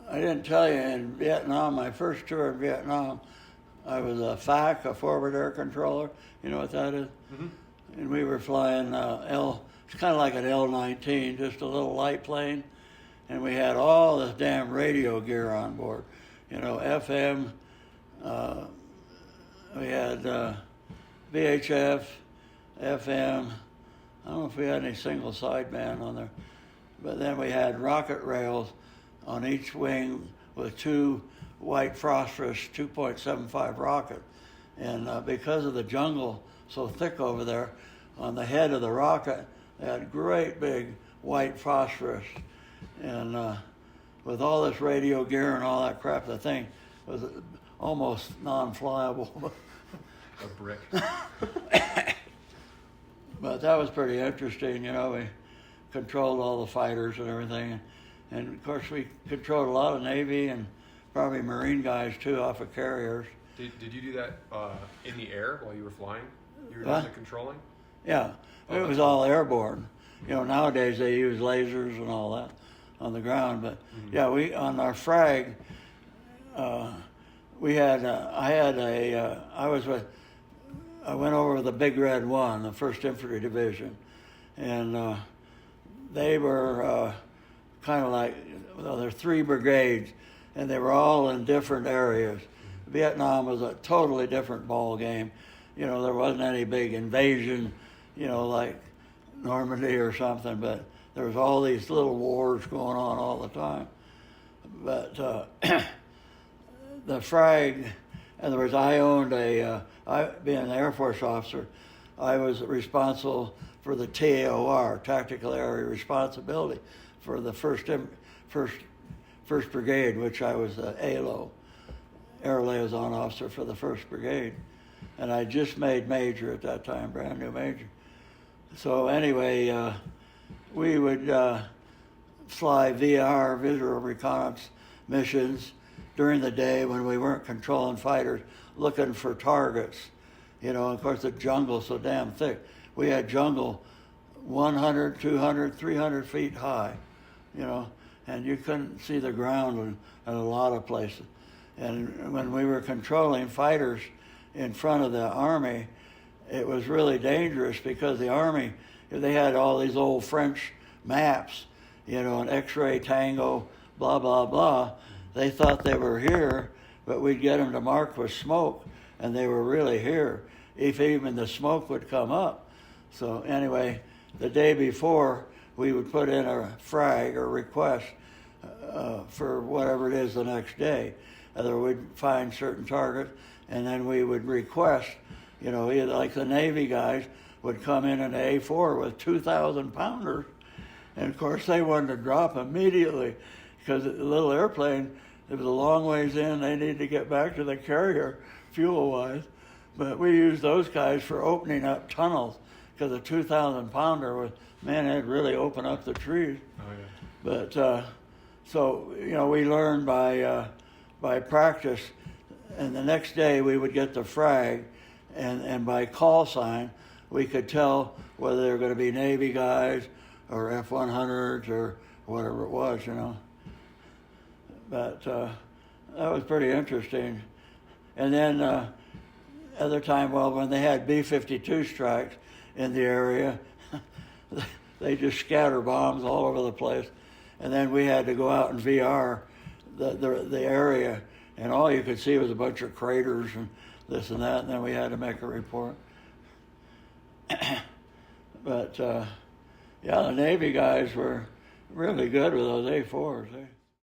I didn't tell you, in Vietnam, my first tour in Vietnam, I was a FAC, a forward air controller. You know what that is? Mm-hmm. And we were flying it's kind of like an L-19, just a little light plane. And we had all this damn radio gear on board. You know, FM, we had VHF, FM. I don't know if we had any single sideband on there. But then we had rocket rails on each wing with two white phosphorus 2.75 rocket. And because of the jungle so thick over there, on the head of the rocket, they had great big white phosphorus. And with all this radio gear and all that crap, the thing was almost non-flyable. A brick. But that was pretty interesting, you know. We controlled all the fighters and everything. And of course, we controlled a lot of Navy and probably Marine guys too off of carriers. Did you do that in the air while you were flying? You were doing the controlling? Yeah, it was all airborne. You know, nowadays they use lasers and all that on the ground. But yeah, we on our frag, we had I went over with the Big Red One, the 1st Infantry Division, and they were kind of like, well, there are 3 brigades, and they were all in different areas. Vietnam was a totally different ball game. You know, there wasn't any big invasion, you know, like Normandy or something, but there was all these little wars going on all the time. But the frag, in other words, I owned being an Air Force officer, I was responsible for the TAOR, Tactical Area Responsibility, for the first Brigade, which I was the ALO, Air Liaison Officer for the 1st Brigade. And I just made Major at that time, brand new Major. So anyway, we would fly VR, visual reconnaissance missions, during the day when we weren't controlling fighters, looking for targets. You know, of course, the jungle's so damn thick. We had jungle 100, 200, 300 feet high, you know, and you couldn't see the ground in a lot of places. And when we were controlling fighters in front of the Army, it was really dangerous because the Army, they had all these old French maps, you know, an X-ray tango, blah, blah, blah. They thought they were here, but we'd get them to mark with smoke, and they were really here, if even the smoke would come up. So anyway, the day before, we would put in a frag or request for whatever it is the next day. Either we'd find certain targets, and then we would request, you know, either like the Navy guys would come in an A4 with 2,000 pounders, and of course they wanted to drop immediately because the little airplane, it was a long ways in, they needed to get back to the carrier fuel-wise. But we used those guys for opening up tunnels because a 2,000 pounder was, man, it'd really open up the trees. Oh, yeah. But so, you know, we learned by practice, and the next day we would get the frag, and by call sign, we could tell whether they were going to be Navy guys or F-100s or whatever it was, you know. But that was pretty interesting. And then other time, well, when they had B-52 strikes in the area, they just scatter bombs all over the place. And then we had to go out and VR the area, and all you could see was a bunch of craters and this and that, and then we had to make a report. But yeah, the Navy guys were really good with those A4s.